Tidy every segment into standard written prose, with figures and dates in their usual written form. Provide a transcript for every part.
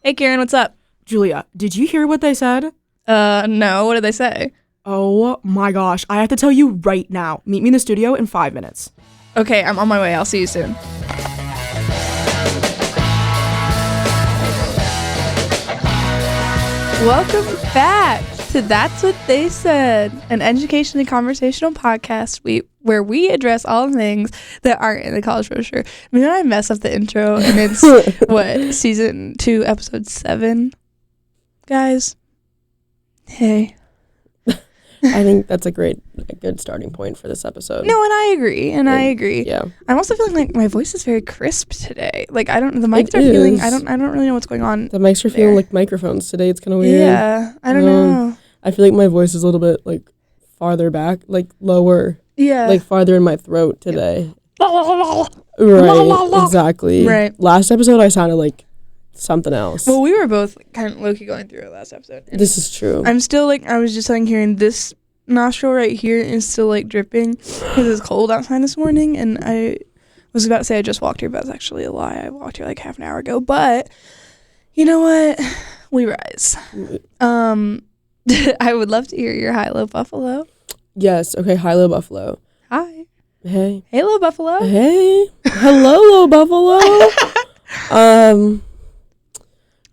Hey, Kieran, what's up? Julia, did you hear what they said? No, what did they say? Oh my gosh, I have to tell you right now. Meet me in the studio in 5 minutes. Okay, I'm on my way. I'll see you soon. Welcome back to That's What They Said, an education and conversational podcast where we address all things that aren't in the college brochure. Maybe I mess up the intro and it's, season 2, episode 7? Guys, hey. I think that's a good starting point for this episode. No, and I agree. Yeah. I'm also feeling like my voice is very crisp today. Like the mics are feeling, I don't really know what's going on. The mics are feeling like microphones today. It's kind of weird. Yeah, I don't know. I feel like my voice is a little bit like farther back, like lower. Yeah. Like farther in my throat today. Right, exactly. Right. Last episode I sounded like something else. Well, we were both kind of low-key going through it last episode. This is true. I'm still like, I was just telling Kieran, this nostril right here is still like dripping because it's cold outside this morning, and I was about to say I just walked here, but that's actually a lie. I walked here like half an hour ago, but you know what? We rise. I would love to hear your high-low buffalo. Yes. Okay. High-low buffalo. Hi. Hey. Hey-low buffalo. Hey. Hello, low buffalo.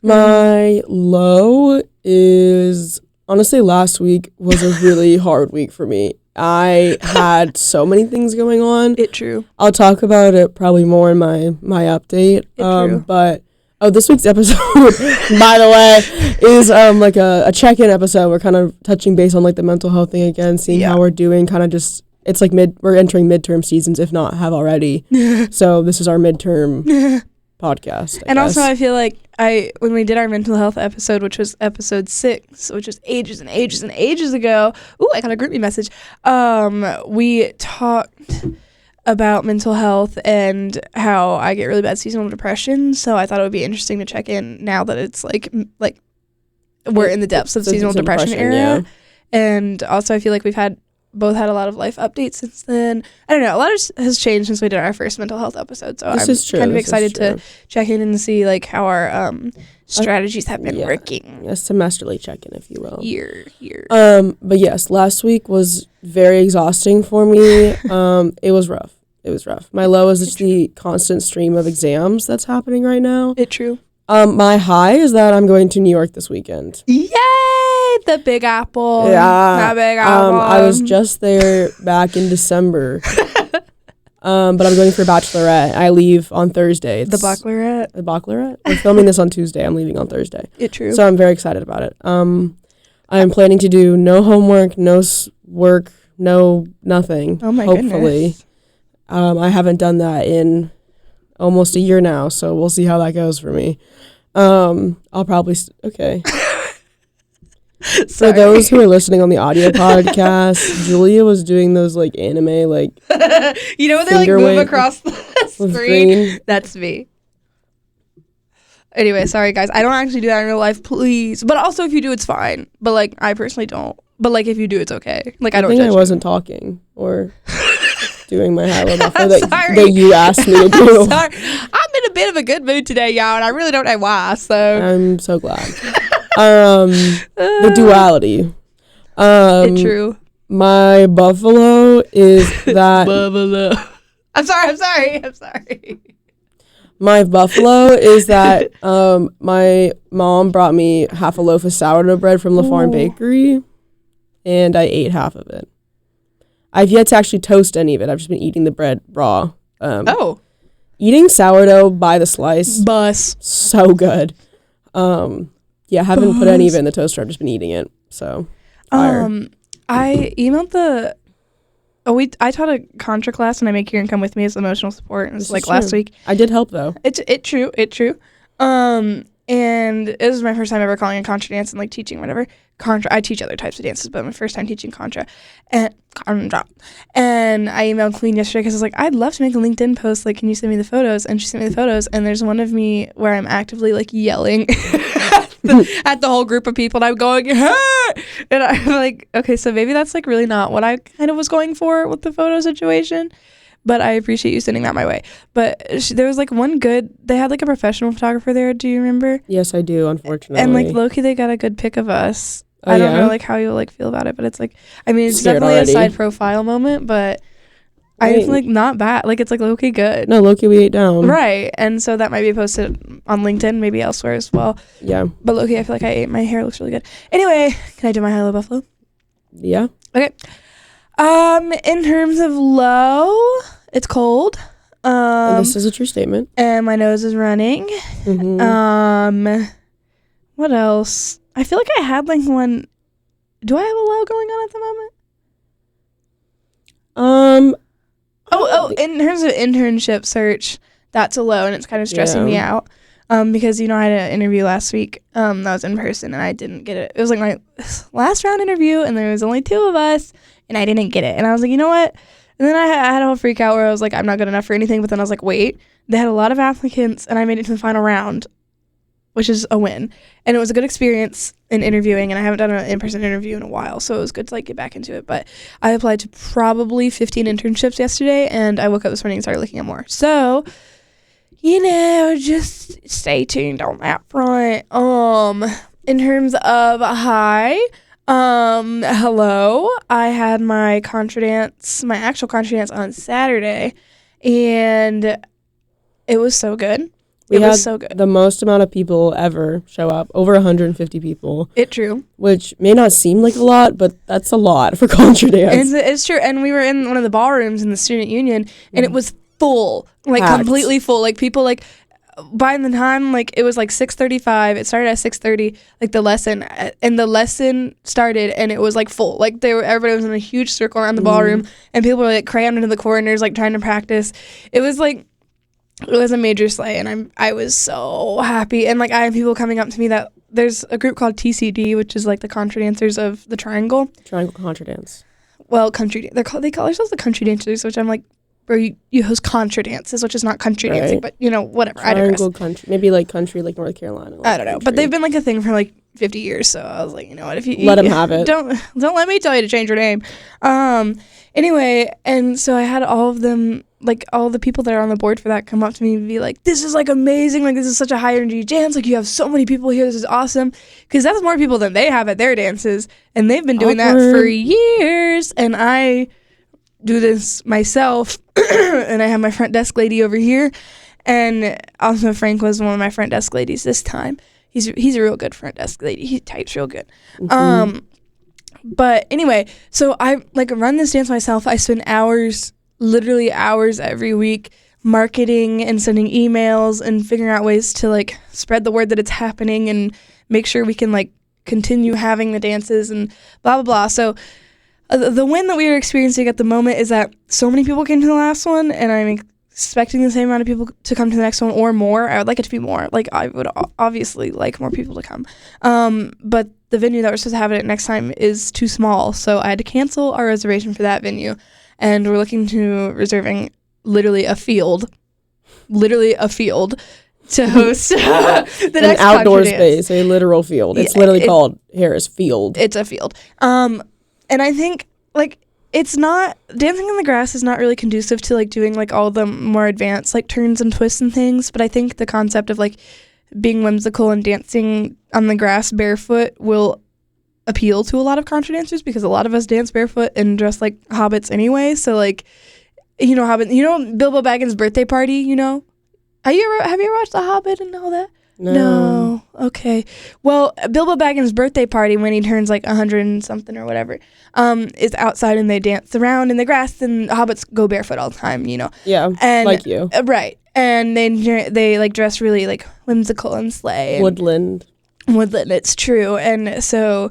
My low is, honestly, last week was a really hard week for me. I had so many things going on. True. I'll talk about it probably more in my update. True. But this week's episode, by the way, is like a check-in episode. We're kind of touching base on like the mental health thing again, seeing how we're doing. Kind of just, it's like we're entering midterm seasons, if not have already. So this is our midterm podcast. I guess. Also, I feel like when we did our mental health episode, which was episode 6, which is ages and ages and ages ago. Ooh, I got a group me message. We talked about mental health and how I get really bad seasonal depression. So I thought it would be interesting to check in now that it's like we're in the depths of seasonal depression era. Yeah. And also, I feel like we've both had a lot of life updates since then. I don't know. A lot has changed since we did our first mental health episode. So I'm kind of excited to check in and see like how our strategies have been working. A semesterly check-in, if you will. Year. But yes, last week was very exhausting for me. It was rough. My low is just the constant stream of exams that's happening right now. True. My high is that I'm going to New York this weekend. Yay! The Big Apple. Yeah. The Big Apple. I was just there back in December. But I'm going for a bachelorette. I leave on Thursday. The Bachelorette? The Bachelorette? We're filming this on Tuesday. I'm leaving on Thursday. True. So I'm very excited about it. I'm planning to do no homework, no work, no nothing. Oh my hopefully. goodness. I haven't done that in almost a year now, so we'll see how that goes for me. I'll probably okay. For those who are listening on the audio podcast, Julia was doing those like anime like you know when they like move across the screen? Green. That's me. Anyway, sorry guys. I don't actually do that in real life, please. But also if you do, it's fine. But like I personally don't. But like if you do, it's okay. Like I don't judge I wasn't you. Talking or doing my high-low buffalo that you asked me to do. Sorry. I'm in a bit of a good mood today, y'all, and I really don't know why, so. I'm so glad. The duality. True. My buffalo is that... Buffalo. I'm sorry. My buffalo is that my mom brought me half a loaf of sourdough bread from La Farm Bakery, and I ate half of it. I've yet to actually toast any of it. I've just been eating the bread raw. Eating sourdough by the slice. So good. Haven't put any of it in the toaster. I've just been eating it. So, fire. I emailed I taught a contra class, and I made Kieran come with me as emotional support. And it was like last week. I did help though. It true. And it was my first time ever calling a contra dance and like teaching whatever. Contra, I teach other types of dances, but my first time teaching contra. And I emailed Queen yesterday because I was like, I'd love to make a LinkedIn post. Like, can you send me the photos? And she sent me the photos. And there's one of me where I'm actively like yelling at the whole group of people. And I'm going, hey! And I'm like, okay, so maybe that's like really not what I kind of was going for with the photo situation. but I appreciate you sending that my way. But there was like one good, they had like a professional photographer there. Do you remember? Yes, I do, unfortunately. And like low-key, they got a good pic of us. Oh, I don't yeah? know like how you'll like feel about it, but it's like, I mean, it's Scared definitely already. a side profile moment, but I Right. feel like not bad. Like it's like low-key good. No, Loki, we ate down. Right. And so that might be posted on LinkedIn, maybe elsewhere as well. Yeah. But low-key, I feel like I ate. My hair looks really good. Anyway, can I do my Hello Buffalo? Yeah. Okay. In terms of low, it's cold. And this is a true statement. And my nose is running. Mm-hmm. What else? I feel like I had like one. Do I have a low going on at the moment? In terms of internship search, that's a low, and it's kind of stressing me out. Because I had an interview last week. That was in person, and I didn't get it. It was like my last round interview, and there was only 2 of us, and I didn't get it. And I was like, you know what? And then I had a whole freak out where I was like, I'm not good enough for anything. But then I was like, wait, they had a lot of applicants, and I made it to the final round, which is a win. And it was a good experience in interviewing, and I haven't done an in-person interview in a while, so it was good to like get back into it. But I applied to probably 15 internships yesterday, and I woke up this morning and started looking at more. So, just stay tuned on that front. In terms of hi, hello, I had my actual contra dance on Saturday, and it was so good. We had so good. The most amount of people ever show up, over 150 people. It's true. Which may not seem like a lot, but that's a lot for contra dance. It's true. And we were in one of the ballrooms in the student union, and it was full, like Packed. completely full. Like people, like by the time like it was like 6:35, it started at 6:30, like the lesson, and the lesson started, and it was like full. Like everybody was in a huge circle around the ballroom, and people were like crammed into the corners, like trying to practice. It was a major slay, and I was so happy. And like I have people coming up to me that there's a group called TCD, which is like the contra dancers of the Triangle Contra dance. Well, country. They call themselves the country dancers, which I'm like, bro, you host contra dances, which is not country dancing, but whatever. Triangle country, maybe like country like North Carolina. Like I don't know, country. but they've been like a thing for like 50 years. So I was like, you know what, if you let them have it, don't let me tell you to change your name. Anyway, and so I had all of them, like all the people that are on the board for that, come up to me and be like, this is like amazing, like this is such a high energy dance, like you have so many people here, this is awesome, because that's more people than they have at their dances, and they've been doing that for years, and I do this myself. And I have my front desk lady over here, and also Frank was one of my front desk ladies this time. He's a real good front desk lady. He types real good. But anyway, so I like run this dance myself. I spend literally hours every week marketing and sending emails and figuring out ways to like spread the word that it's happening and make sure we can like continue having the dances and blah blah blah. So the win that we are experiencing at the moment is that so many people came to the last one, and I'm expecting the same amount of people to come to the next one or more. I would like it to be more. Like I would obviously like more people to come. But the venue that we're supposed to have it at next time is too small, so I had to cancel our reservation for that venue, and we're looking to reserving literally a field to host the next outdoor contra dance. space, a literal field. It's literally called Harris Field. It's a field. And I think like it's not, dancing in the grass is not really conducive to like doing like all the more advanced like turns and twists and things, but I think the concept of like being whimsical and dancing on the grass barefoot will appeal to a lot of contra dancers, because a lot of us dance barefoot and dress like hobbits anyway. So like, Bilbo Baggins' birthday party, have you ever watched The Hobbit and all that? No. Okay. Well, Bilbo Baggins' birthday party, when he turns like 100 and something or whatever, is outside, and they dance around in the grass, and hobbits go barefoot all the time, Yeah, and like you. Right. And they like dress really like whimsical and slay. Woodland, it's true. And so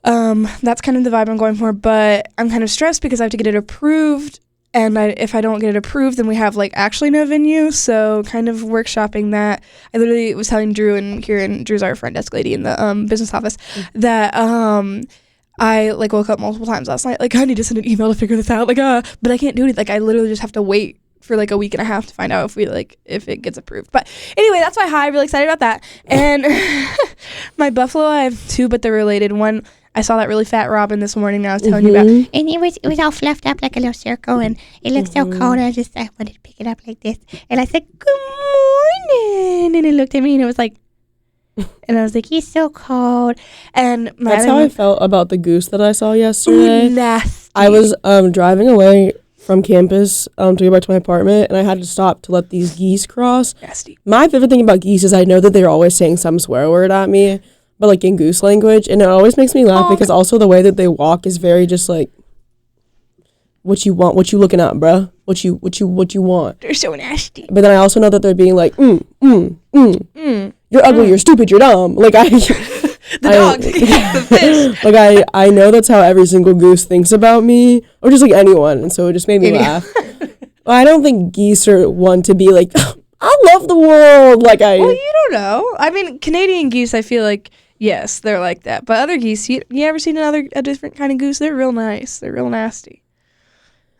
that's kind of the vibe I'm going for, but I'm kind of stressed because I have to get it approved. And if I don't get it approved, then we have like actually no venue. So kind of workshopping that. I literally was telling Drew and Kieran, Drew's our front desk lady in the business office, that I like woke up multiple times last night. Like I need to send an email to figure this out. Like but I can't do it. Like I literally just have to wait for like a week and a half to find out if it gets approved. But anyway, that's why I'm really excited about that. And my buffalo, I have 2, but they're related. One, I saw that really fat robin this morning that I was telling you about. And it was all fluffed up like a little circle, and it looked so cold. I wanted to pick it up like this. And I said, good morning. And it looked at me, and it was like, and I was like, he's so cold. And that's how I felt about the goose that I saw yesterday. Ooh, nasty. I was driving away from campus to go back to my apartment, and I had to stop to let these geese cross. Nasty. My favorite thing about geese is I know that they're always saying some swear word at me, but like in goose language, and it always makes me laugh because also the way that they walk is very just like, what you want, what you looking at, bruh? What you want? They're so nasty. But then I also know that they're being like, you're ugly, you're stupid, you're dumb. Like the dog, the fish. Like I know that's how every single goose thinks about me, or just like anyone, and so it just made me laugh. I don't think geese are one to be like, I love the world. Like well, you don't know. I mean, Canadian geese, I feel like yes, they're like that. But other geese, you ever seen a different kind of goose? They're real nice. They're real nasty.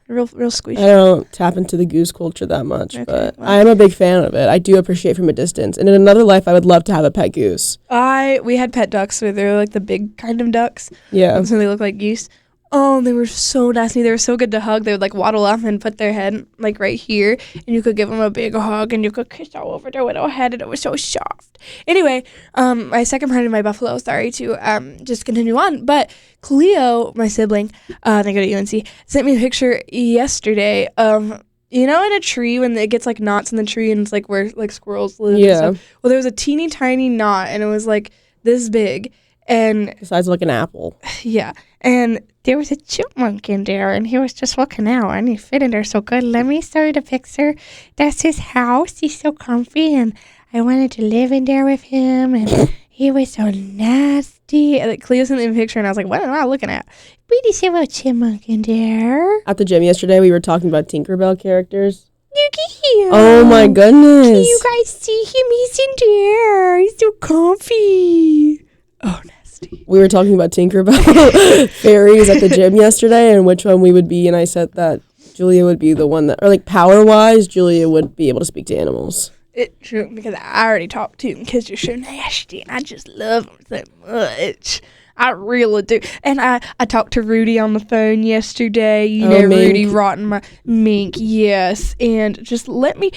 Real squishy. I don't tap into the goose culture that much, okay, but well. I am a big fan of it. I do appreciate from a distance. And in another life, I would love to have a pet goose. We had pet ducks where they're like the big kind of ducks. Yeah. So they look like geese. Oh, they were so nasty. They were so good to hug. They would like waddle up and put their head like right here, and you could give them a big hug, and you could kiss all over their little head, and it was so soft. Anyway, my second part of my buffalo, sorry to just continue on, but Cleo, my sibling, they go to UNC, sent me a picture yesterday of, you know, in a tree when it gets like knots in the tree, and it's like where like squirrels live. Yeah. And stuff. Well, there was a teeny tiny knot, and it was like this big. And the size of like an apple. Yeah. And there was a chipmunk in there, and he was just looking out, and he fit in there so good. Let me show you the picture. That's his house. He's so comfy, and I wanted to live in there with him, and he was so nasty. And like, Cleo sent me a picture, and I was like, what am I looking at? We just have a chipmunk in there. At the gym yesterday, we were talking about Tinkerbell characters. Look at him. Oh my goodness. Can you guys see him? He's in there. He's so comfy. Oh, nasty. We were talking about Tinkerbell fairies at the gym yesterday and which one we would be, and I said that Julia would be the one that, or like power-wise, Julia would be able to speak to animals. It's true, because I already talked to him because you're so nasty, and I just love him so much. I really do. And I talked to Rudy on the phone yesterday. You know, Mink. Rudy Rotten, my mink, yes. And just let me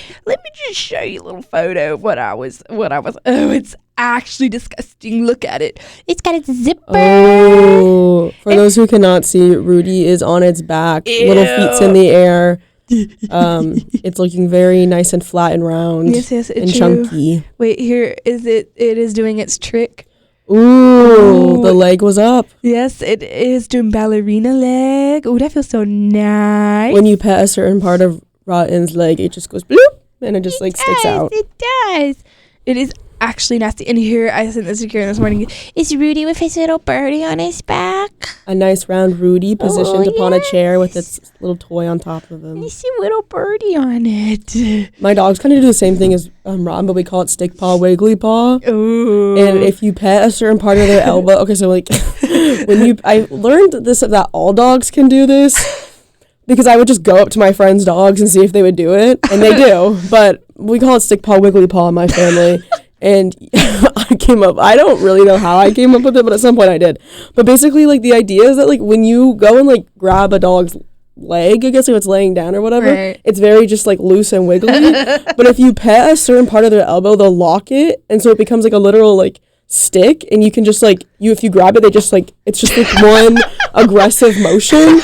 just show you a little photo of what I was. Oh, it's actually disgusting. Look at it. It's got its zipper. Oh, for those who cannot see, Rudy is on its back, little feet's in the air. It's looking very nice and flat and round. Yes, it's and true. chunky. Wait, here is it. It is doing its trick. Ooh, the leg was up. Yes, it is doing ballerina leg. Oh, that feels so nice. When you pet a certain part of Rotten's leg, it just goes bloop, and it just sticks out. It does. It is actually nasty. And here, I sent this to Kieran this morning. Is Rudy with his little birdie on his back? A nice round Rudy positioned upon a chair with its little toy on top of him. You see a little birdie on it. My dogs kind of do the same thing as Rotten, but we call it stick paw, wiggly paw. Ooh. And if you pet a certain part of their elbow, okay, so like I learned this that all dogs can do this because I would just go up to my friends' dogs and see if they would do it, and they do. But we call it stick paw, wiggly paw in my family. And I don't really know how I came up with it, but at some point I did. But basically, like, the idea is that, like, when you go and, like, grab a dog's leg, I guess, if it's laying down or whatever, right. It's very just, like, loose and wiggly. But if you pet a certain part of their elbow, they'll lock it, and so it becomes, like, a literal, like, stick, and you can just, like, if you grab it, they just, like, it's just, like, one aggressive motion.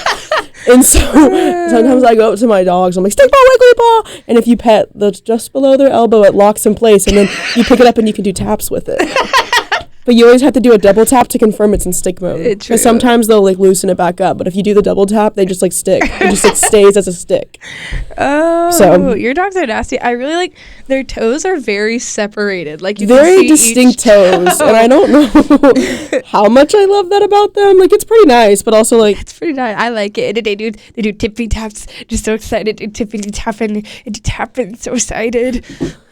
And so sometimes I go up to my dogs, I'm like, stick paw, wiggly paw. And if you pet just below their elbow, it locks in place. And then you pick it up and you can do taps with it. But you always have to do a double tap to confirm it's in stick mode. Because sometimes they'll like loosen it back up. But if you do the double tap, they just like stick. It just like stays as a stick. Oh, so your dogs are nasty. I really like their toes are very separated. Like you very can see distinct toes. And I don't know how much I love that about them. Like it's pretty nice, but also like it's pretty nice. I like it. And they do tippy taps. Just so excited. Tippy tapping. Tapping. So excited.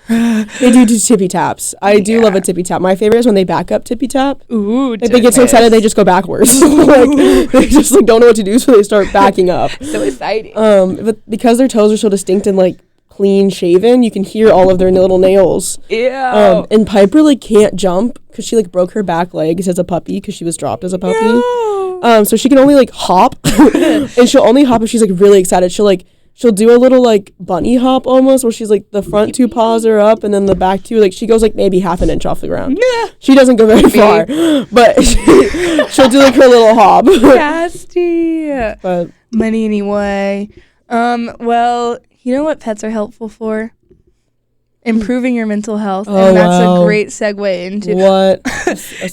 They do tippy taps. I do love a tippy tap. My favorite is when they back up tippy tap. Ooh, if they get so excited, they just go backwards. Like they just like don't know what to do, so they start backing up. So exciting. But because their toes are so distinct and like clean shaven, you can hear all of their little nails. Yeah. And Piper like can't jump because she like broke her back legs as a puppy because she was dropped as a puppy. No. So she can only like hop, and she'll only hop if she's like really excited. She'll do a little like bunny hop almost, where she's like the front 2 paws are up and then the back 2, like she goes like maybe half an inch off the ground. She doesn't go very far, but she'll do like her little hop. Nasty. But Money anyway. Well, you know what pets are helpful for? Improving your mental health. Oh, and that's wow. a great segue into what?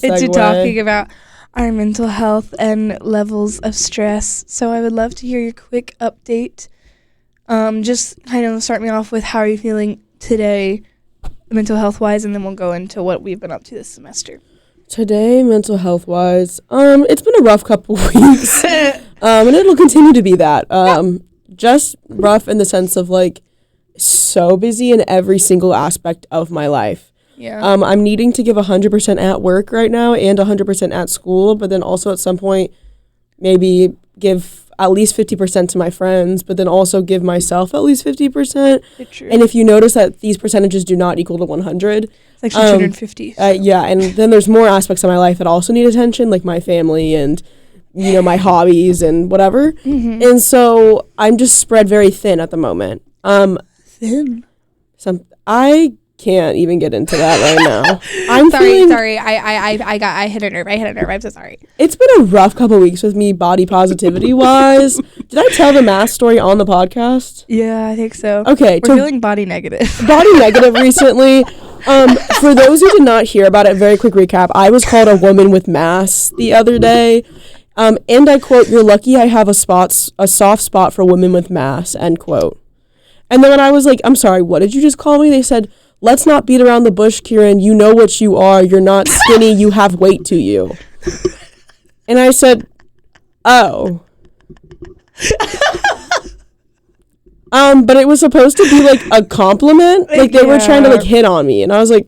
into talking about our mental health and levels of stress. So I would love to hear your quick update. Just kind of start me off with how are you feeling today, mental health wise, and then we'll go into what we've been up to this semester. Today, mental health wise, it's been a rough couple weeks, and it'll continue to be that. Just rough in the sense of like so busy in every single aspect of my life. Yeah. I'm needing to give 100% at work right now and 100% at school, but then also at some point maybe give at least 50% to my friends, but then also give myself at least 50%. True. And if you notice that these percentages do not equal to 100, It's like 250. yeah, and then there's more aspects of my life that also need attention, like my family and, you know, my hobbies and whatever. Mm-hmm. And so I'm just spread very thin at the moment. Thin. I can't even get into that right now. I'm Sorry. I hit a nerve. I'm so sorry. It's been a rough couple weeks with me body positivity wise. Did I tell the math story on the podcast? Yeah, I think so. Okay. We're feeling body negative. Body negative recently. For those who did not hear about it, very quick recap. I was called a woman with mass the other day. And I quote, "You're lucky I have a soft spot for women with mass," end quote. And then when I was like, "I'm sorry, what did you just call me?" They said, "Let's not beat around the bush, Kieran. You know what you are. You're not skinny. You have weight to you." And I said, "Oh." But it was supposed to be like a compliment. Like they were trying to like hit on me. And I was like,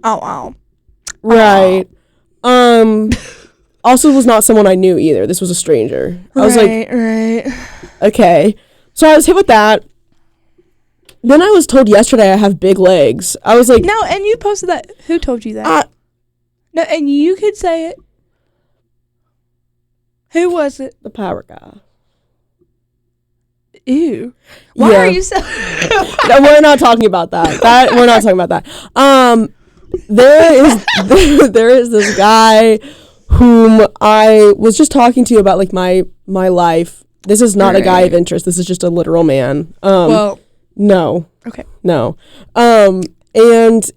Oh. right. Also was not someone I knew either. This was a stranger. I was like, Right. okay. So I was hit with that. Then I was told yesterday I have big legs. I was like, No, and you posted that. Who told you that? No, and you could say it. Who was it? the power guy. Ew. Why Yeah. are you so... No, we're not talking about that. We're not talking about that. There is this guy whom I was just talking to about like my life. This is not a guy of interest. This is just a literal man. well, No. okay. No. And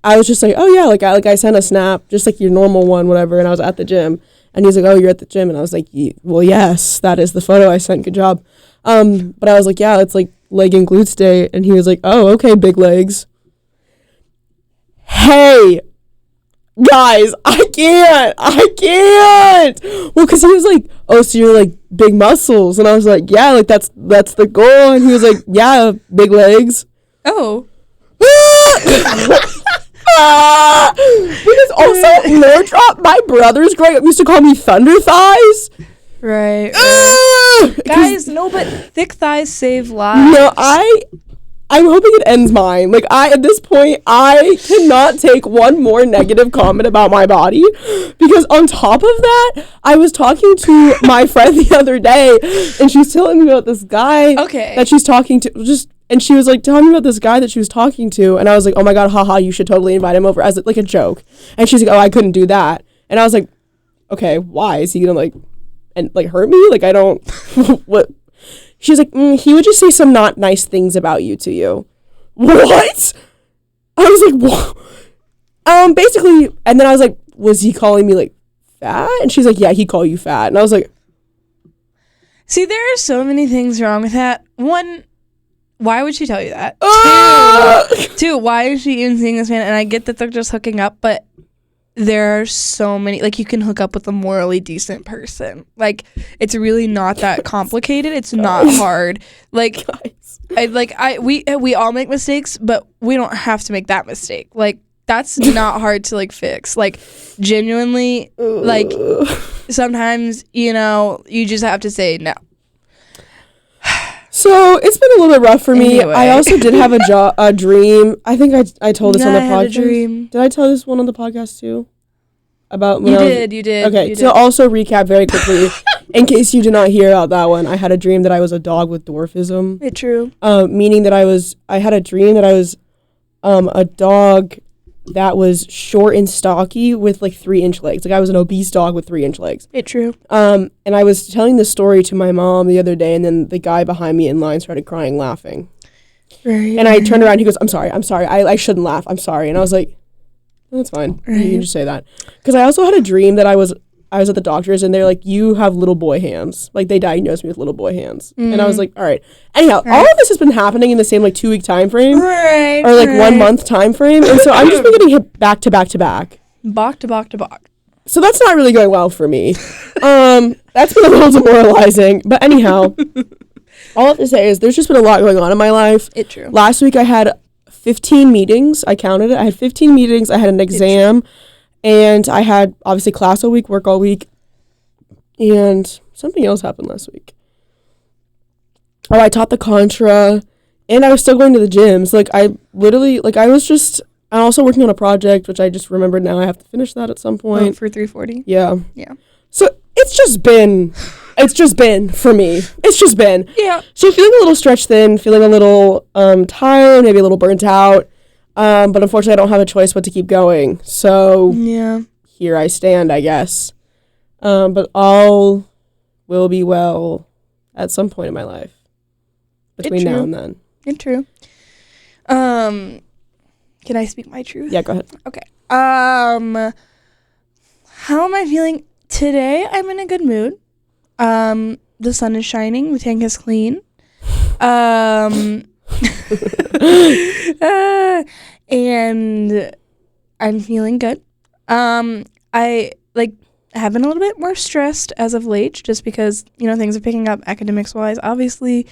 I was just like, oh yeah, like I sent a snap, just like your normal one, whatever. And I was at the gym, and he's like, oh, you're at the gym, and I was like, well, yes, that is the photo I sent. Good job. But I was like, yeah, it's like leg and glutes day, and he was like, oh, okay, big legs. Hey, guys, I can't. Well, because he was like, oh, so you're like big muscles, and I was like, yeah, like that's the goal, and he was like, yeah, big legs. Oh. Because also, low drop, my brothers growing up used to call me thunder thighs. Right. Guys, no, but thick thighs save lives. No, I'm hoping it ends mine. Like, at this point, I cannot take one more negative comment about my body, because on top of that, I was talking to my friend the other day, and she's telling me about this guy that she's talking to, and she was like telling me about this guy that she was talking to, and I was like, oh my god, haha, you should totally invite him over, as like a joke. And she's like, oh, I couldn't do that. And I was like, okay, why? Is he gonna like hurt me? Like, I don't what? She's like, he would just say some not nice things about you to you. What? I was like, what? Basically, and then I was like, was he calling me like fat? And she's like, yeah, he called you fat. And I was like, see, there are so many things wrong with that. One, why would she tell you that? Two, why is she even seeing this man? And I get that they're just hooking up, but there are so many, like, you can hook up with a morally decent person. Like, it's really not that complicated. It's not hard. Like, we all make mistakes, but we don't have to make that mistake. Like, that's not hard to like fix. Like, genuinely, like, sometimes, you know, you just have to say no. So it's been a little bit rough for me. Anyway. I also did have a dream. I think I told this on the I had a podcast. dream. Did I tell this one on the podcast too? About when You did. Okay, you to did. also recap very quickly, in case you did not hear about that one, I had a dream that I was a dog with dwarfism. It's true. Meaning that I had a dream that I was a dog that was short and stocky with like 3-inch legs. Like I was an obese dog with 3-inch legs. It's true. And I was telling this story to my mom the other day, and then the guy behind me in line started crying, laughing. Right. And I turned around, he goes, I'm sorry, I shouldn't laugh, I'm sorry. And I was like, that's fine. Right. You can just say that. Because I also had a dream that I was at the doctor's, and they're like, you have little boy hands. Like, they diagnosed me with little boy hands. And I was like, all right. Anyhow, all of this has been happening in the same, like, 2-week time frame. Right. Or, like, 1 month time frame. And so I've just been getting hit back to back to back. Bach to bach to bach. So that's not really going well for me. That's been a little demoralizing. But anyhow, all I have to say is there's just been a lot going on in my life. It's true. Last week I had 15 meetings. I counted it. I had 15 meetings. I had an exam. And I had, obviously, class all week, work all week. And something else happened last week. Oh, I taught the contra. And I was still going to the gym. So, like, I literally, like, I'm also working on a project, which I just remembered now. I have to finish that at some point. For 340. Yeah. Yeah. So, it's just been for me. It's just been. Yeah. So, feeling a little stretched thin, feeling a little tired, maybe a little burnt out. But unfortunately, I don't have a choice but to keep going. So, Yeah. here I stand, I guess. But all will be well at some point in my life. Between now and then. It's true. Can I speak my truth? Yeah, go ahead. Okay. How am I feeling today? I'm in a good mood. The sun is shining. The tank is clean. And I'm feeling good. I have been a little bit more stressed as of late, just because things are picking up academics wise, obviously.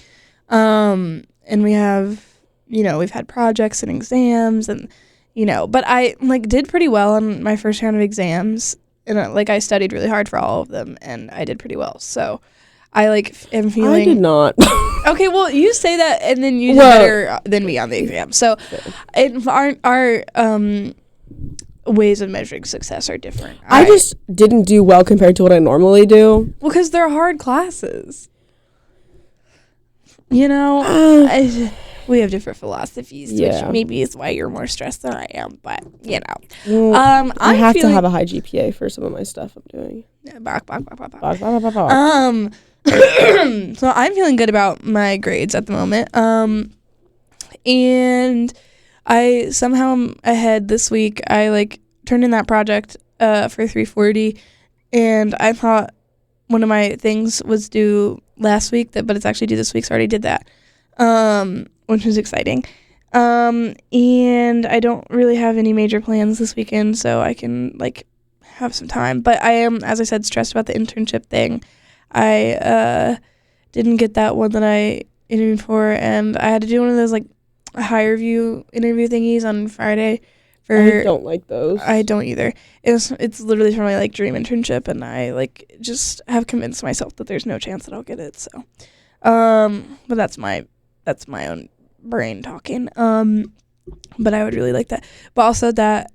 And we have, we've had projects and exams, and but I did pretty well on my first round of exams, and I studied really hard for all of them, and I did pretty well. So I am feeling. I did not. Okay, well, you say that, and then you did better than me on the exam. So our ways of measuring success are different. I just didn't do well compared to what I normally do. Well, because they're hard classes. We have different philosophies, which maybe is why you're more stressed than I am. But I have to have a high GPA for some of my stuff I'm doing. So I'm feeling good about my grades at the moment. And I somehow am ahead this week. I turned in that project for 340, and I thought one of my things was due last week, but it's actually due this week, so I already did that, which was exciting. And I don't really have any major plans this weekend, so I can have some time. But I am, as I said, stressed about the internship thing. I didn't get that one that I interviewed for, and I had to do one of those higher view interview thingies on Friday. I don't like those. I don't either. It's literally for my dream internship, and I just have convinced myself that there's no chance that I'll get it. So, but that's my own brain talking. But I would really like that. But also that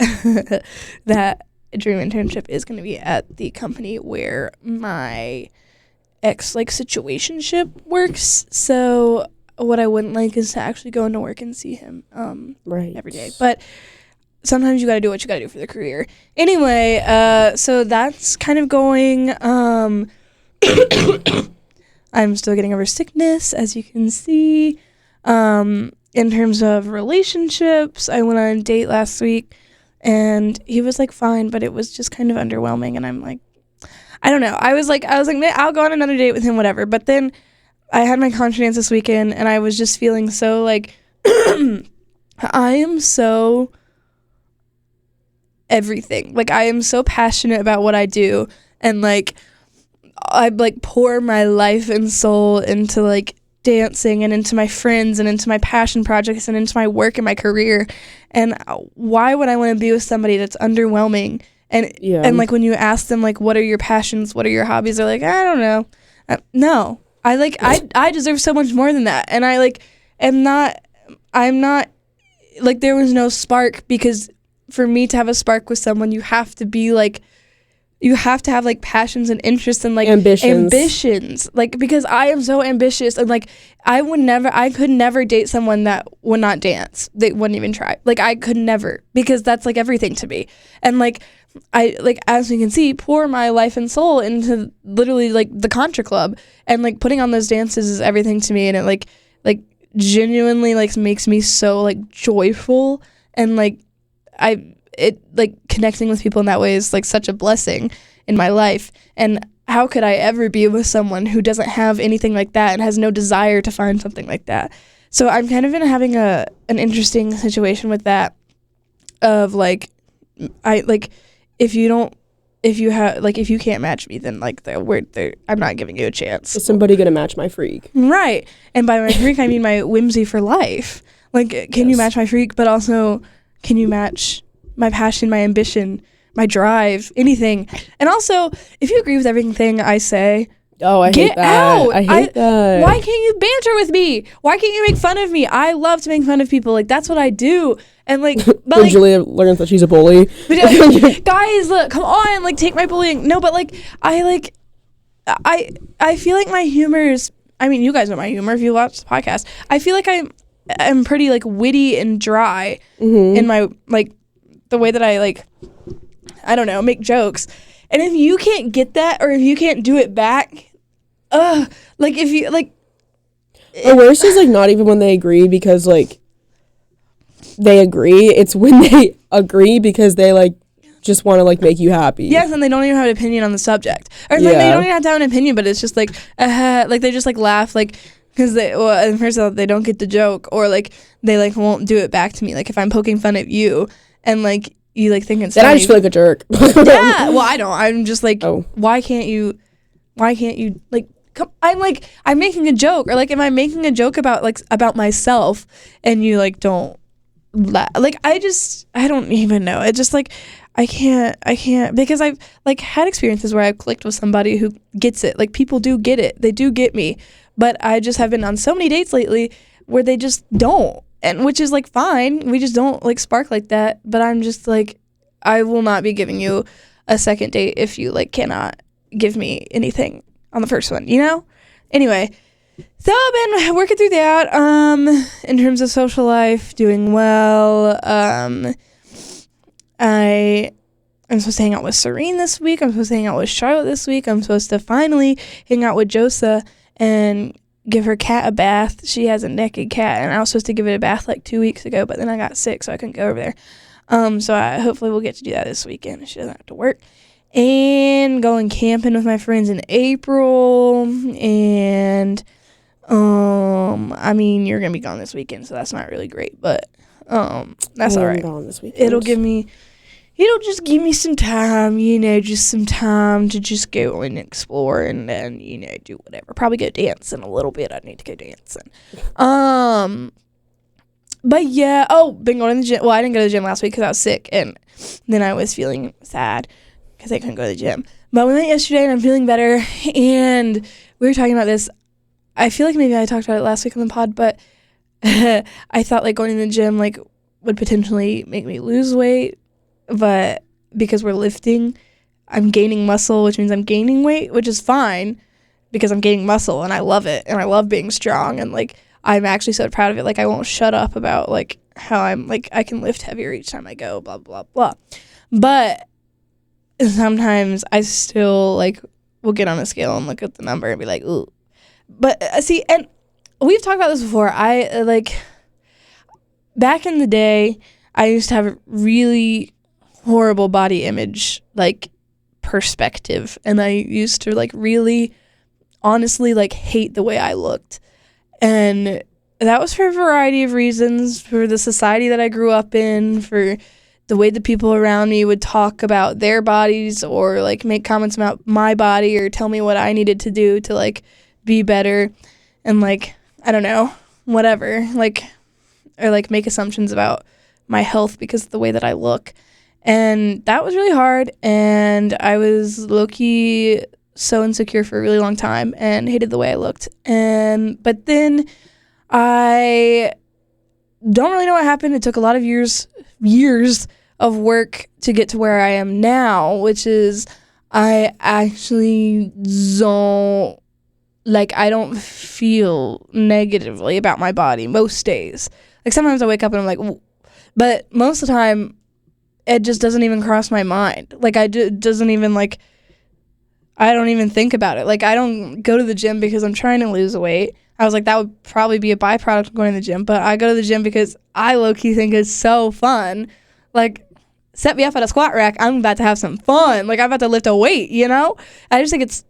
that dream internship is going to be at the company where my ex situationship works. So what I wouldn't like is to actually go into work and see him every day. But sometimes you got to do what you got to do for the career. Anyway, so that's kind of going. I'm still getting over sickness, as you can see. In terms of relationships, I went on a date last week, and he was fine, but it was just kind of underwhelming. And I'm I don't know. I was like, man, I'll go on another date with him, whatever. But then I had my contra dance this weekend, and I was just feeling so I am so everything. I am so passionate about what I do, and I pour my life and soul into dancing and into my friends and into my passion projects and into my work and my career. And why would I want to be with somebody that's underwhelming? And when you ask them what are your passions, what are your hobbies, they're I don't know. No, I deserve so much more than that. And I like I'm not like, there was no spark, because for me to have a spark with someone, you have to be like, you have to have like passions and interests and like ambitions. Like, because I am so ambitious, and like I could never date someone that would not dance. They wouldn't even try. Like, I could never, because that's like everything to me. And like, I, like, as you can see, pour my life and soul into literally like the Contra Club, and like putting on those dances is everything to me. And it like genuinely like makes me so like joyful, and like it like connecting with people in that way is like such a blessing in my life. And how could I ever be with someone who doesn't have anything like that and has no desire to find something like that? So I'm kind of having an interesting situation with that, of like, I like, if you can't match me, then like I'm not giving you a chance. Is somebody gonna match my freak? Right. And by my freak, I mean my whimsy for life. Like, can you match my freak, but also can you match my passion, my ambition, my drive, anything? And also, if you agree with everything I say, Get out. I hate that. Why can't you banter with me? Why can't you make fun of me? I love to make fun of people. Like, that's what I do. And like, but when like, Julia learns that she's a bully. Guys, look, come on, like, take my bullying. No, but like, I feel like my humor is, I mean, you guys know my humor if you watch the podcast. I feel like I'm pretty like witty and dry in my, like, the way that I like, I don't know, make jokes. And if you can't get that, or if you can't do it back, like, if you like, the worst is like not even when they agree because like they agree. It's when they agree because they like just want to like make you happy. Yes, and they don't even have an opinion on the subject, or like, they don't even have to have an opinion, but it's just like, like they just like laugh, like, because first of all, they don't get the joke, or like they like won't do it back to me. Like, if I'm poking fun at you, and like you like think it's then funny, I just feel like a jerk. Yeah, well, I don't. I'm just like, why can't you like? I'm making a joke, or like, am I making a joke about myself, and you like don't like, I don't even know. It just like, I can't, because I've like had experiences where I've clicked with somebody who gets it. Like, people do get it, they do get me, but I just have been on so many dates lately where they just don't, and which is like fine, we just don't like spark like that. But I'm just like, I will not be giving you a second date if you like cannot give me anything on the first one, you know? Anyway, so I've been working through that. In terms of social life, doing well. I'm supposed to hang out with Serene this week. I'm supposed to hang out with Charlotte this week. I'm supposed to finally hang out with Josa and give her cat a bath. She has a naked cat, and I was supposed to give it a bath like 2 weeks ago, but then I got sick, so I couldn't go over there. So hopefully we'll get to do that this weekend. She doesn't have to work. And going camping with my friends in April. And I mean, you're gonna be gone this weekend, so that's not really great, but that's all right. It'll just give me some time, just some time to just go and explore, and then do whatever. Probably go dancing a little bit. I need to go dancing. But yeah, been going to the gym. Well, I didn't go to the gym last week because I was sick, and then I was feeling sad because I couldn't go to the gym. But we went yesterday, and I'm feeling better. And we were talking about this. I feel like maybe I talked about it last week on the pod, but I thought like going to the gym like would potentially make me lose weight, but because we're lifting, I'm gaining muscle, which means I'm gaining weight, which is fine because I'm gaining muscle, and I love it, and I love being strong, and like I'm actually so proud of it. Like, I won't shut up about like how I'm like I can lift heavier each time I go, blah blah blah. But sometimes I still like will get on a scale and look at the number and be like, ooh. But see, and we've talked about this before. I like back in the day, I used to have a really horrible body image like perspective, and I used to like really honestly like hate the way I looked. And that was for a variety of reasons, for the society that I grew up in, for the way the people around me would talk about their bodies or like make comments about my body or tell me what I needed to do to like be better, and like, I don't know, whatever, like, or like make assumptions about my health because of the way that I look. And that was really hard, and I was low-key so insecure for a really long time and hated the way I looked. But then I don't really know what happened. It took a lot of years of work to get to where I am now, which is I actually don't, like, I don't feel negatively about my body most days. Like, sometimes I wake up and I'm like, ooh. But most of the time, it just doesn't even cross my mind. Like, doesn't even, like, I don't even think about it. Like, I don't go to the gym because I'm trying to lose weight. I was like, that would probably be a byproduct of going to the gym. But I go to the gym because I low-key think it's so fun. Like, set me up at a squat rack, I'm about to have some fun. Like, I'm about to lift a weight, you know? I just think it's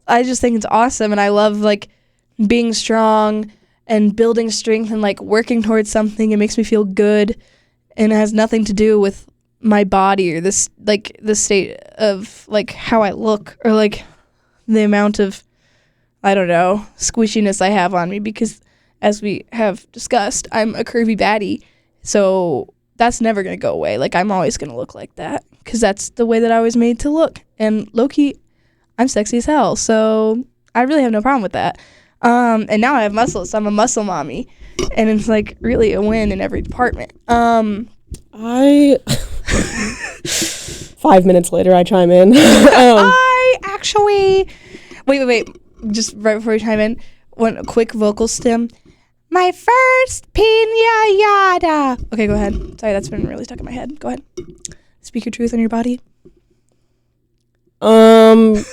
awesome, and I love, like, being strong and building strength and, like, working towards something. It makes me feel good, and it has nothing to do with my body or this, like, the state of, like, how I look or, like, the amount of, I don't know, squishiness I have on me, because as we have discussed, I'm a curvy baddie, so that's never going to go away. Like, I'm always going to look like that because that's the way that I was made to look. And low-key, I'm sexy as hell, so I really have no problem with that. And now I have muscles, so I'm a muscle mommy. And it's, like, really a win in every department. 5 minutes later, I chime in. I actually... Wait. Just right before we chime in, one quick vocal stem. My first piñata. Okay, go ahead. Sorry, that's been really stuck in my head. Go ahead. Speak your truth on your body. I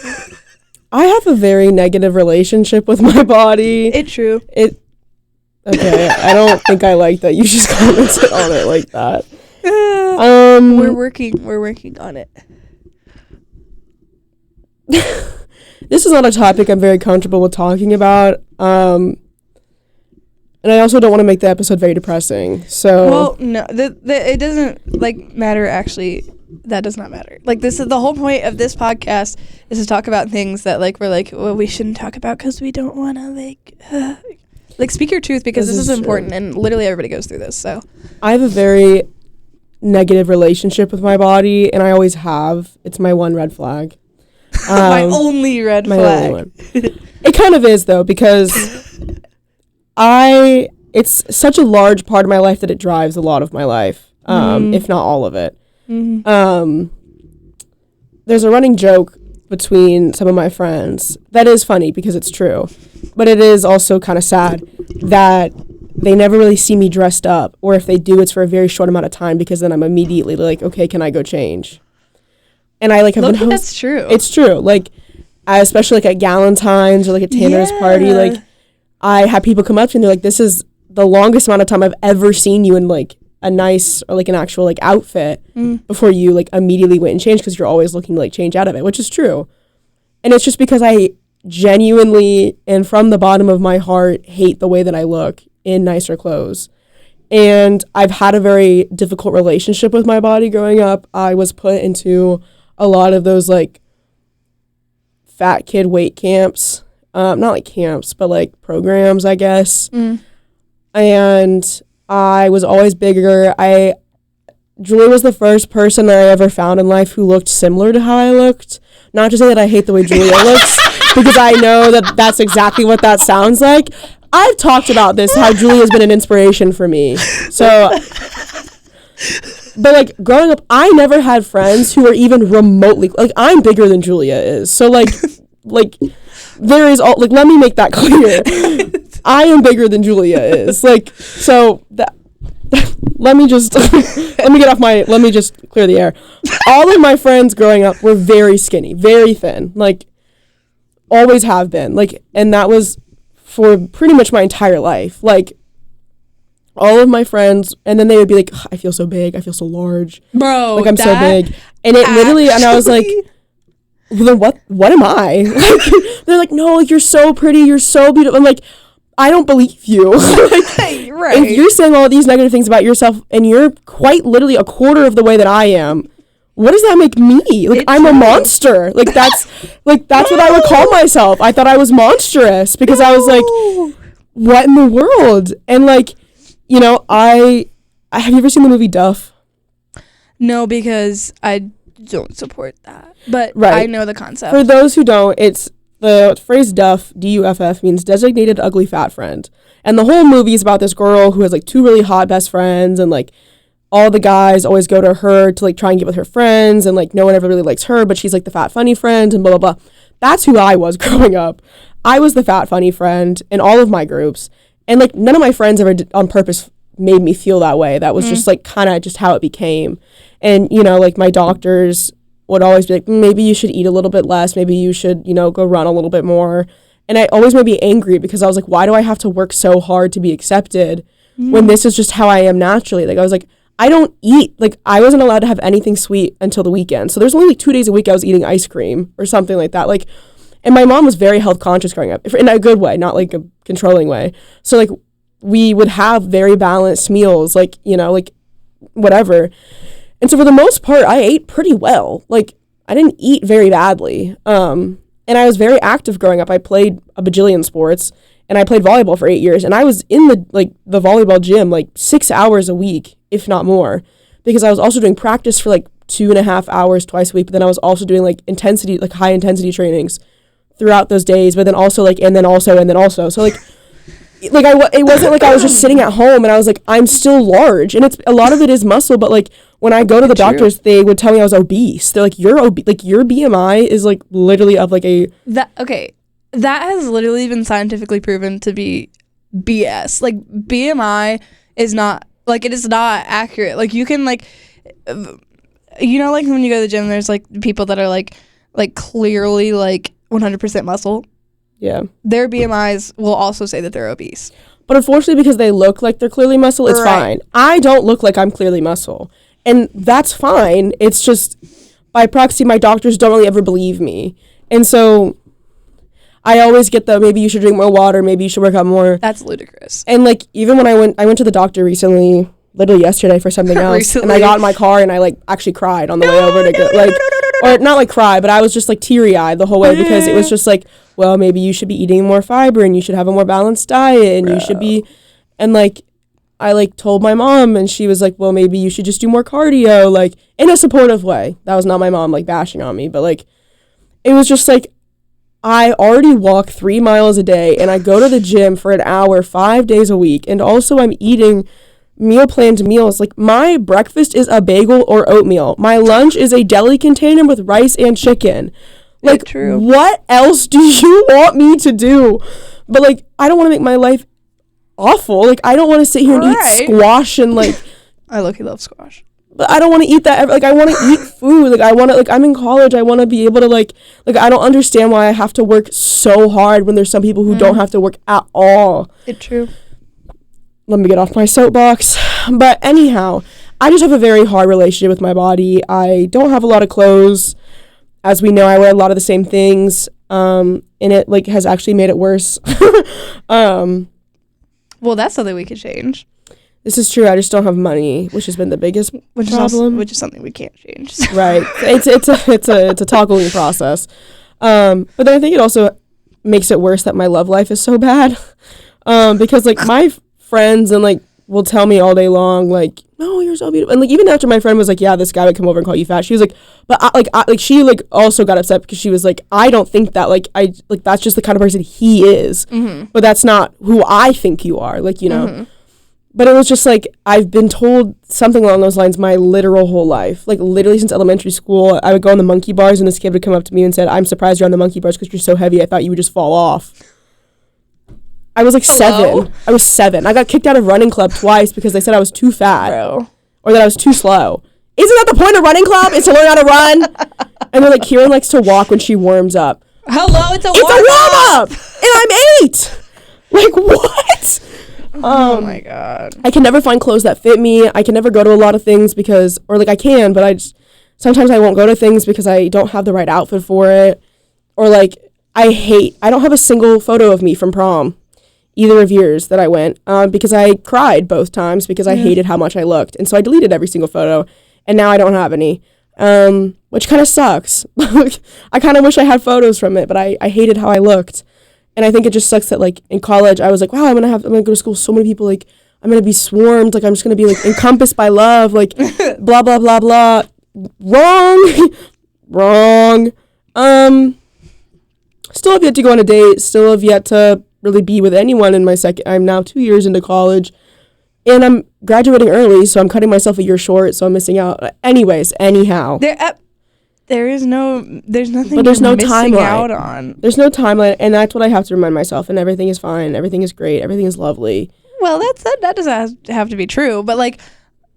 have a very negative relationship with my body. It's true. Okay, I don't think I like that you just commented on it like that. We're working on it. This is not a topic I'm very comfortable with talking about. And I also don't want to make the episode very depressing. So, well, no, it doesn't, like, matter. Actually, that does not matter. Like, this is the whole point of this podcast, is to talk about things that, like, we're like, well, we shouldn't talk about because we don't want to, like, speak your truth, because this is important, and literally everybody goes through this. So I have a very negative relationship with my body, and I always have. It's my one red flag. My only red flag. Only one. It kind of is, though, because it's such a large part of my life that it drives a lot of my life, if not all of it. Mm-hmm. There's a running joke between some of my friends that is funny because it's true, but it is also kind of sad that they never really see me dressed up, or if they do, it's for a very short amount of time, because then I'm immediately like, okay, can I go change? And I, like, have been that's true. It's true. Like, especially, like, at Galentine's or, like, at Tanner's party, like, I have people come up to me and they're like, this is the longest amount of time I've ever seen you in, like, a nice or, like, an actual, like, outfit before you, like, immediately went and changed, because you're always looking to, like, change out of it, which is true. And it's just because I genuinely and from the bottom of my heart hate the way that I look in nicer clothes. And I've had a very difficult relationship with my body growing up. I was put into a lot of those, like, fat kid weight camps. Not like camps, but, like, programs, I guess. And I was always bigger. Julia was the first person I ever found in life who looked similar to how I looked. Not to say that I hate the way Julia looks, because I know that that's exactly what that sounds like. I've talked about this, how Julia's been an inspiration for me. So, but, like, growing up, I never had friends who were even remotely, like, I'm bigger than Julia is. So, like, there is all, like, let me make that clear. I am bigger than Julia is. Like, so that let me just let me just clear the air. All of my friends growing up were very skinny, very thin, like, always have been. Like, and that was for pretty much my entire life. Like, all of my friends, and then they would be like, I feel so big, I feel so large. Bro, like, I'm so big. And it literally, and I was like, well, then what am I? Like, they're like, no, you're so pretty, you're so beautiful. I'm like, I don't believe you. Like, right. If you're saying all these negative things about yourself and you're quite literally a quarter of the way that I am, what does that make me? Like, I'm a monster. Like, that's what I would call myself. I thought I was monstrous because I was like, what in the world? And, like, you know, have you ever seen the movie Duff? No, because I don't support that. But right. I know the concept. For those who don't, it's the phrase DUFF, D-U-F-F, means designated ugly fat friend. And the whole movie is about this girl who has, like, 2 really hot best friends, and, like, all the guys always go to her to, like, try and get with her friends, and, like, no one ever really likes her, but she's, like, the fat, funny friend, and blah, blah, blah. That's who I was growing up. I was the fat, funny friend in all of my groups. And, like, none of my friends ever on purpose made me feel that way. That was just, like, kind of just how it became. And, you know, like, my doctors would always be like, maybe you should eat a little bit less. Maybe you should, you know, go run a little bit more. And I always made me angry because I was like, why do I have to work so hard to be accepted when this is just how I am naturally? Like, I was like, I don't eat. Like, I wasn't allowed to have anything sweet until the weekend. So there's only, like, 2 days a week I was eating ice cream or something like that. Like, and my mom was very health conscious growing up, in a good way, not, like, a controlling way. So, like, we would have very balanced meals, like, you know, like, whatever. And so for the most part, I ate pretty well. Like, I didn't eat very badly. And I was very active growing up. I played a bajillion sports, and I played volleyball for 8 years. And I was in the volleyball gym, like, 6 hours a week, if not more, because I was also doing practice for, like, 2.5 hours twice a week. But then I was also doing, like, high intensity trainings throughout those days. But then also, like, and then also. So, like, it wasn't like I was just sitting at home and I was like, I'm still large. And a lot of it is muscle, but, like, when I go to the doctors, they would tell me I was obese. They're like, you're obese. Like, your BMI is, like, literally of, like, a... That has literally been scientifically proven to be BS. Like, BMI is not, like, it is not accurate. Like, you can, like, you know, like, when you go to the gym, there's, like, people that are, like clearly, like, 100% muscle. Yeah. Their BMIs will also say that they're obese. But unfortunately, because they look like they're clearly muscle, it's fine. I don't look like I'm clearly muscle. And that's fine. It's just, by proxy, my doctors don't really ever believe me. And so I always get the, maybe you should drink more water, maybe you should work out more. That's ludicrous. And, like, even when I went to the doctor recently, literally yesterday for something else, and I got in my car and I, like, actually cried on the way over to go, like, or not, like, cry, but I was just, like, teary-eyed the whole way because it was just, like, well, maybe you should be eating more fiber and you should have a more balanced diet and you should be, and, like, I, like, told my mom and she was like, well, maybe you should just do more cardio, like, in a supportive way. That was not my mom, like, bashing on me, but, like, it was just, like, I already walk 3 miles a day and I go to the gym for an hour 5 days a week, and also I'm eating meal planned meals. Like, my breakfast is a bagel or oatmeal. My lunch is a deli container with rice and chicken. Like, what else do you want me to do? But, like, I don't want to make my life awful. Like, I don't want to sit here and eat squash and, like... I love squash. But I don't want to eat that. Like, I want to eat food. Like, I want to... Like, I'm in college. I want to be able to, like... Like, I don't understand why I have to work so hard when there's some people who don't have to work at all. It's true. Let me get off my soapbox. But anyhow, I just have a very hard relationship with my body. I don't have a lot of clothes. As we know, I wear a lot of the same things. And it, like, has actually made it worse. Well, that's something we could change. This is true. I just don't have money, which has been the biggest problem. Which is something we can't change. Right. It's a toggling process. But then I think it also makes it worse that my love life is so bad. Because, like, my friends and, like, will tell me all day long, like, no, you're so beautiful. And, like, even after my friend was like, yeah, this guy would come over and call you fat, she was like, but she, like, also got upset because she was like, I don't think that, like, that's just the kind of person he is. Mm-hmm. But that's not who I think you are, like, you know. Mm-hmm. But it was just, like, I've been told something along those lines my literal whole life. Like, literally since elementary school, I would go on the monkey bars and this kid would come up to me and said, I'm surprised you're on the monkey bars because you're so heavy. I thought you would just fall off. I was, like, 7. I was 7. I got kicked out of running club twice because they said I was too fat. Bro. Or that I was too slow. Isn't that the point of running club? Is to learn how to run? And they're like, Kieran likes to walk when she warms up. Hello, it's a warm-up! And I'm 8! Like, what? Oh my God. I can never find clothes that fit me. I can never go to a lot of things because, or, like, I can, but sometimes I won't go to things because I don't have the right outfit for it. Or, like, I don't have a single photo of me from prom. Either of years that I went, because I cried both times because I hated how much I looked. And so I deleted every single photo, and now I don't have any, which kind of sucks. I kind of wish I had photos from it, but I hated how I looked. And I think it just sucks that, like, in college, I was like, wow, I'm going to go to school with so many people, like, I'm going to be swarmed, like, I'm just going to be, like, encompassed by love, like, blah, blah, blah, blah. Wrong. still have yet to go on a date, still have yet to really be with anyone in my I'm now 2 years into college, and I'm graduating early, so I'm cutting myself a year short, so I'm missing out. Anyhow. There's nothing But there's you're no missing timeline. out on. There's no timeline, and that's what I have to remind myself, and everything is fine, everything is great, everything is lovely. Well, that doesn't have to be true, but like,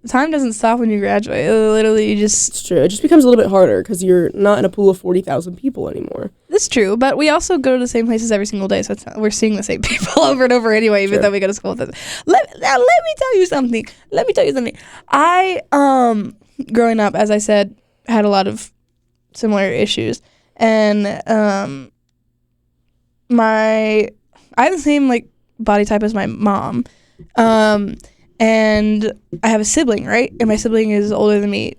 time doesn't stop when you graduate. Literally, you just... It's true. It just becomes a little bit harder because you're not in a pool of 40,000 people anymore. That's true, but we also go to the same places every single day, so we're seeing the same people over and over anyway, even though we go to school with them. Let me tell you something. I, growing up, as I said, had a lot of similar issues, and I have the same like body type as my mom, and I have a sibling, right? And my sibling is older than me,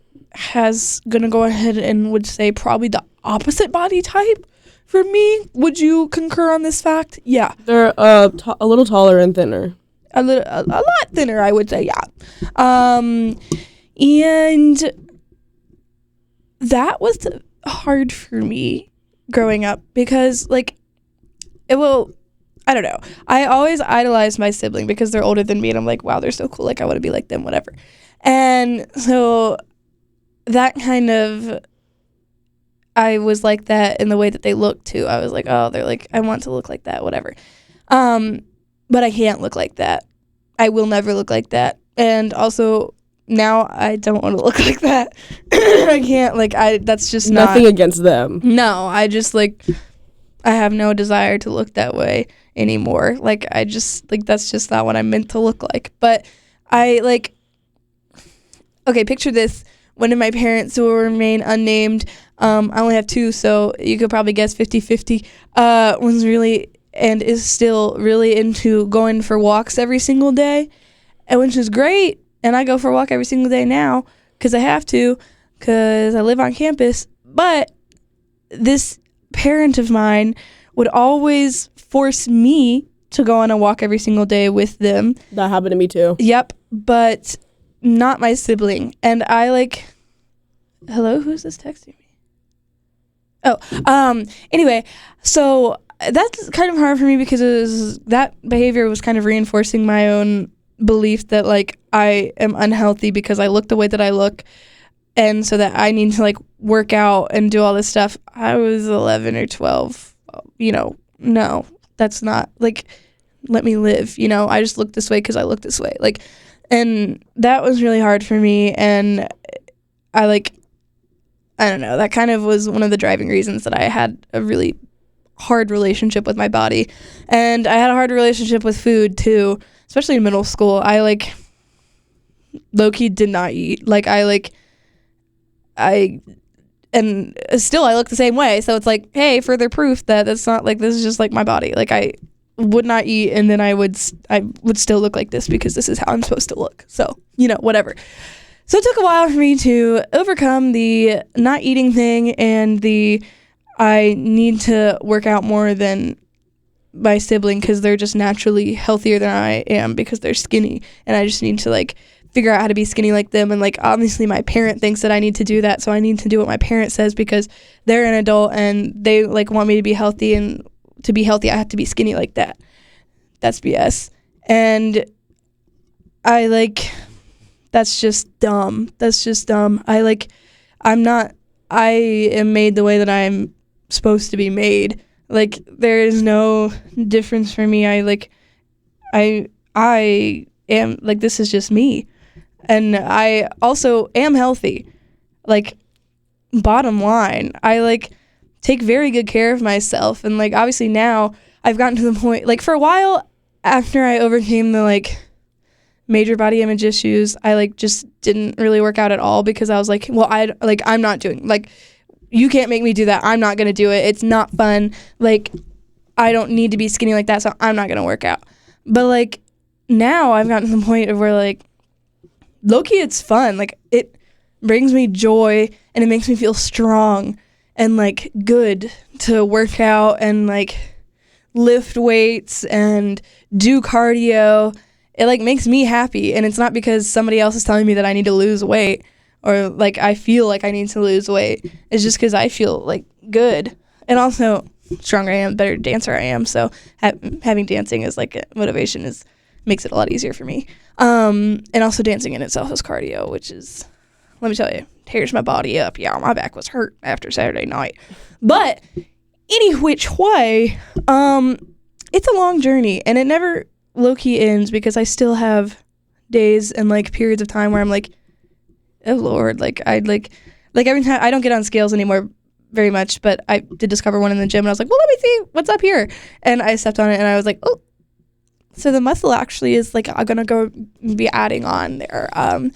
gonna go ahead and would say probably the opposite body type for me. Would you concur on this fact? Yeah, They're a little taller and thinner. a lot thinner, I would say. Yeah, and that was hard for me growing up because like I don't know. I always idolized my sibling because they're older than me, and I'm like, wow, they're so cool. Like, I want to be like them, whatever. And so that kind of, I was like that in the way that they look too. I was like, oh, they're like, I want to look like that, whatever. But I can't look like that. I will never look like that. And also, now I don't want to look like that. I can't, like, that's just Nothing against them. No, I just, like, I have no desire to look that way anymore. Like, I just, like, that's just not what I'm meant to look like. But I, like, okay, picture this. One of my parents, who will remain unnamed, I only have two, so you could probably guess 50-50, was really, and is still really into going for walks every single day, and which is great. And I go for a walk every single day now because I have to, because I live on campus. But this parent of mine would always force me to go on a walk every single day with them. That happened to me too. Yep, but not my sibling. And I like, hello, who's this texting me? Oh, anyway, so that's kind of hard for me because that behavior was kind of reinforcing my own belief that like I am unhealthy because I look the way that I look, and so that I need to like work out and do all this stuff. I was 11 or 12, no, that's not, like, let me live, I just look this way because I look this way, like, and that was really hard for me. And I don't know, that kind of was one of the driving reasons that I had a really hard relationship with my body. And I had a hard relationship with food too, especially in middle school. I like low-key did not eat. Like and still I look the same way. So it's like, hey, further proof that that's not like, this is just like my body. Like I would not eat, and then I would still look like this because this is how I'm supposed to look. So, whatever. So it took a while for me to overcome the not eating thing and the I need to work out more than my sibling because they're just naturally healthier than I am because they're skinny, and I just need to like figure out how to be skinny like them. And like obviously my parent thinks that I need to do that, so I need to do what my parent says because they're an adult and they like want me to be healthy, and to be healthy I have to be skinny like that. That's BS. And I like, that's just dumb. I am made the way that I'm supposed to be made. Like there is no difference for me. I am like, this is just me. And I also am healthy. Like, bottom line, I like take very good care of myself. And like obviously now I've gotten to the point, like for a while after I overcame the like major body image issues, I like just didn't really work out at all because I was like, well, I'm not doing, like, you can't make me do that. I'm not going to do it. It's not fun. Like, I don't need to be skinny like that, so I'm not going to work out. But like now I've gotten to the point of where like low-key it's fun. Like it brings me joy and it makes me feel strong and like good to work out and like lift weights and do cardio. It like makes me happy, and it's not because somebody else is telling me that I need to lose weight or like I feel like I need to lose weight. It's just because I feel like good. And also stronger I am, the better dancer I am. So having dancing as like a motivation makes it a lot easier for me. And also dancing in itself is cardio, which is, let me tell you, tears my body up. Yeah, my back was hurt after Saturday night. But any which way, it's a long journey, and it never low-key ends, because I still have days and like periods of time where I'm like, oh Lord, like I'd like every time I don't get on scales anymore very much, but I did discover one in the gym, and I was like, well, let me see what's up here, and I stepped on it, and I was like, oh, so the muscle actually is like I'm gonna go be adding on there.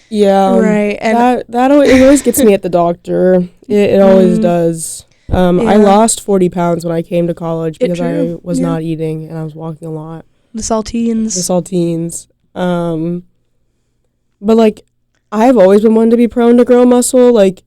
Yeah, right, and that it always gets me at the doctor. It always does. I lost 40 pounds when I came to college because I was not eating and I was walking a lot. The saltines. But like, I've always been one to be prone to grow muscle, like,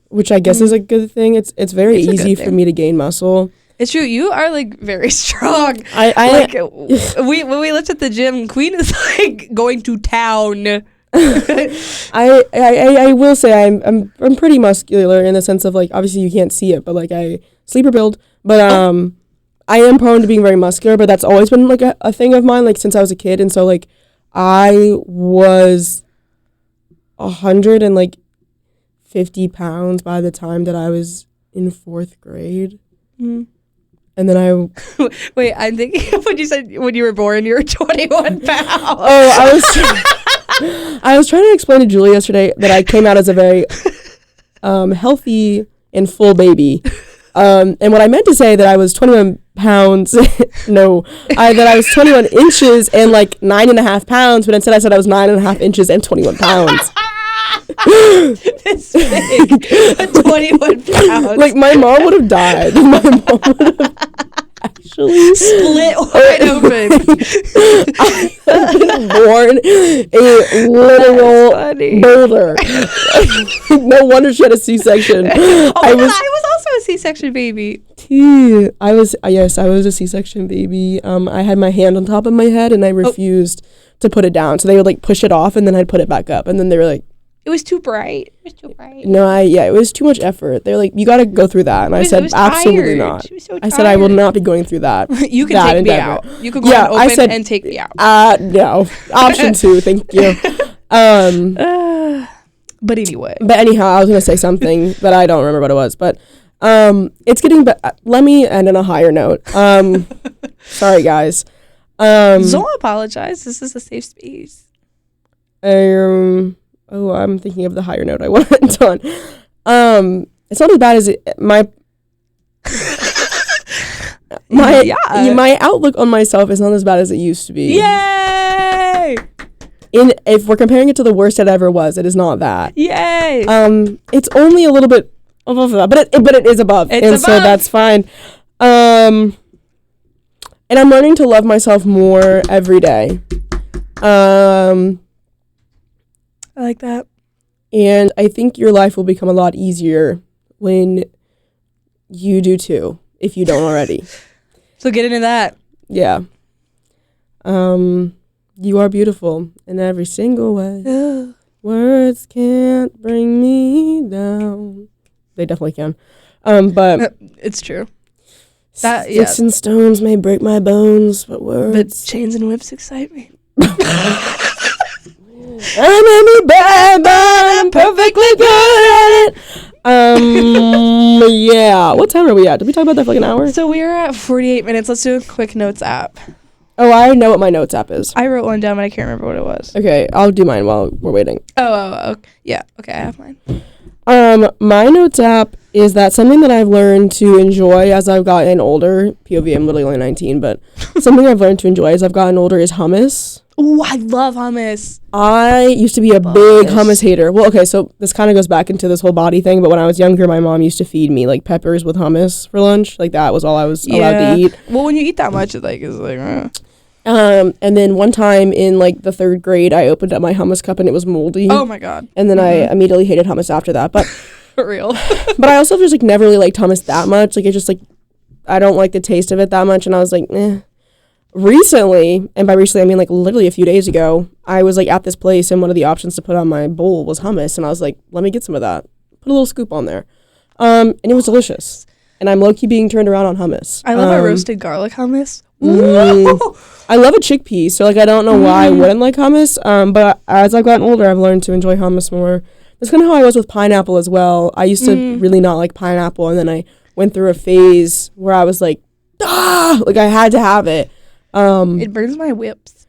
which I guess is a good thing. It's very easy for me to gain muscle. It's true. You are like very strong. When we looked at the gym, Queen is like going to town. I will say I'm pretty muscular in the sense of like, obviously you can't see it, but like I sleeper build, but I am prone to being very muscular, but that's always been like a thing of mine, like since I was a kid. And so like I was 150 pounds by the time that I was in 4th grade. And then wait, I'm thinking of when you said when you were born you were 21 pounds. I was trying to explain to Julia yesterday that I came out as a very healthy and full baby. And what I meant to say that I was 21 pounds, that I was 21 inches and like 9.5 pounds, but instead I said I was 9.5 inches and 21 pounds. This big, 21 pounds. Like my mom would have died. My mom would have actually split wide open. I've been born a literal boulder. No wonder she had a C-section. I was also a C-section baby. I was a C-section baby. I had my hand on top of my head and I refused to put it down. So they would like push it off and then I'd put it back up, and then they were like, it was too bright. No, it was too much effort. They're like, you got to go through that. And I said, absolutely not. I said, I will not be going through that. You can take me out. You could go and open and take me out. No. Option 2, thank you. But anyway. But anyhow, I was going to say something, but I don't remember what it was. But it's getting, let me end on a higher note. Sorry, guys. Don't apologize. This is a safe space. I'm thinking of the higher note I want to end on. It's not as bad as my outlook on myself is not as bad as it used to be. Yay! If we're comparing it to the worst it ever was, it is not that. Yay! It's only a little bit above that, but it is above, so that's fine. And I'm learning to love myself more every day. I like that. And I think your life will become a lot easier when you do too, if you don't already. So get into that. Yeah. You are beautiful in every single way. Words can't bring me down. They definitely can. But it's true. Sticks and stones may break my bones, but words. But chains and whips excite me. I may be bad, but I'm perfectly good at it. Yeah. What time are we at? Did we talk about that for like an hour? So we're at 48 minutes. Let's do a quick notes app. Oh, I know what my notes app is. I wrote one down, but I can't remember what it was. Okay, I'll do mine while we're waiting. Yeah. Okay, I have mine. My notes app is that something that I've learned to enjoy as I've gotten older. POV, I'm literally only 19, but something I've learned to enjoy as I've gotten older is hummus. Oh, I love hummus. I used to be a big hummus hater. Well, okay, so this kind of goes back into this whole body thing, but when I was younger, my mom used to feed me like peppers with hummus for lunch. Like that was all I was allowed to eat. Well, when you eat that much, it's like and then one time in like the 3rd grade, I opened up my hummus cup and it was moldy. Oh my God. And then I immediately hated hummus after that. But for real. But I also just like never really liked hummus that much. Like it just like, I don't like the taste of it that much. And I was like, Recently, and by recently I mean like literally a few days ago, I was like at this place and one of the options to put on my bowl was hummus, and I was like, let me get some of that. Put a little scoop on there. And it was delicious. and I'm low-key being turned around on hummus. I love a roasted garlic hummus. I love a chickpea, so like I don't know why I wouldn't like hummus. But as I've gotten older, I've learned to enjoy hummus more. That's kind of how I was with pineapple as well. I used to really not like pineapple, and then I went through a phase where I was like, like I had to have it. It burns my whips.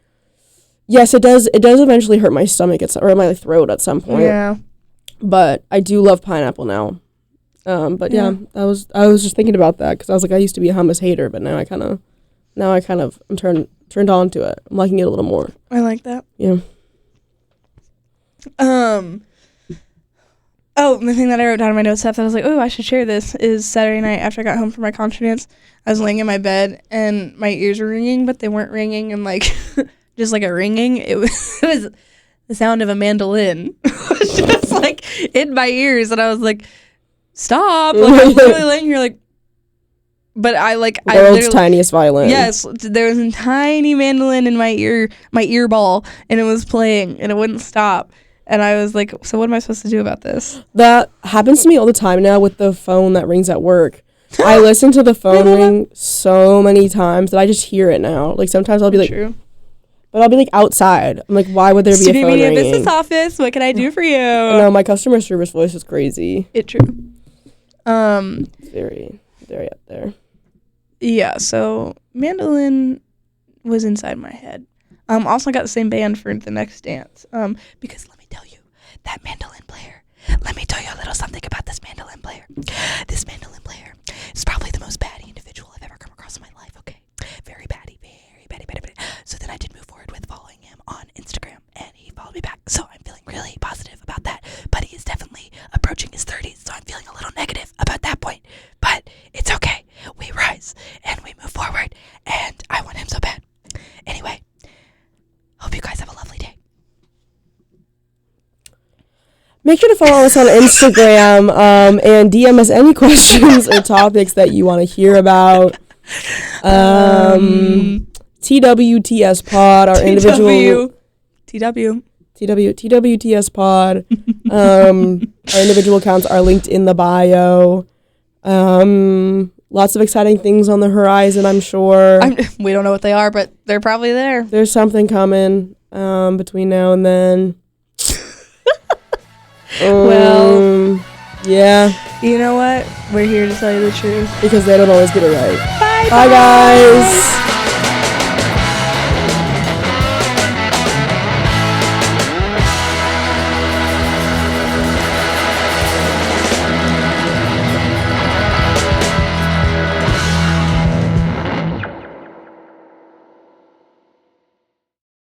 Yes, it does. It does eventually hurt my stomach or my throat at some point. Yeah. But I do love pineapple now. But yeah, I was just thinking about that because I was like, I used to be a hummus hater, but now I kind of I'm turned on to it. I'm liking it a little more. I like that. Yeah. Oh, the thing that I wrote down in my notes app that I was like, oh, I should share this is Saturday night after I got home from my contra dance. I was laying in my bed and my ears were ringing, but they weren't ringing and like just like a ringing. It was the sound of a mandolin. It was just like in my ears, and I was like, stop! Like I was literally laying here like. But World's tiniest violin. Yes, there was a tiny mandolin in my ear ball, and it was playing, and it wouldn't stop. And I was like, so what am I supposed to do about this? That happens to me all the time now with the phone that rings at work. I listen to the phone ring so many times that I just hear it now. Like sometimes I'll be like, True. But I'll be like outside. I'm like, why would there be a Student phone media ringing? business office. What can I do for you? No, my customer service voice is crazy. It's true. It's very, very up there. Yeah. So mandolin was inside my head. Also got the same band for the next dance. Because let me tell you, that mandolin player. Let me tell you a little something about this mandolin player. This mandolin player is probably the most batty individual I've ever come across in my life. Okay, very batty, very batty, batty, batty. So then I did move forward with following him on Instagram, and he followed me back. So I'm feeling really positive about that. But he is definitely approaching his 30s, so I'm feeling a little negative about that point. But it's okay. We rise and we move forward, and I want him so bad. Anyway, hope you guys have a lovely day. Make sure to follow us on Instagram and DM us any questions or topics that you want to hear about. TWTS Pod, our individual... TWTS Pod. Our individual accounts are linked in the bio. Lots of exciting things on the horizon, I'm sure. We don't know what they are, but they're probably there. There's something coming between now and then. Well, yeah. You know what? We're here to tell you the truth. Because they don't always get it right. Bye, Bye guys.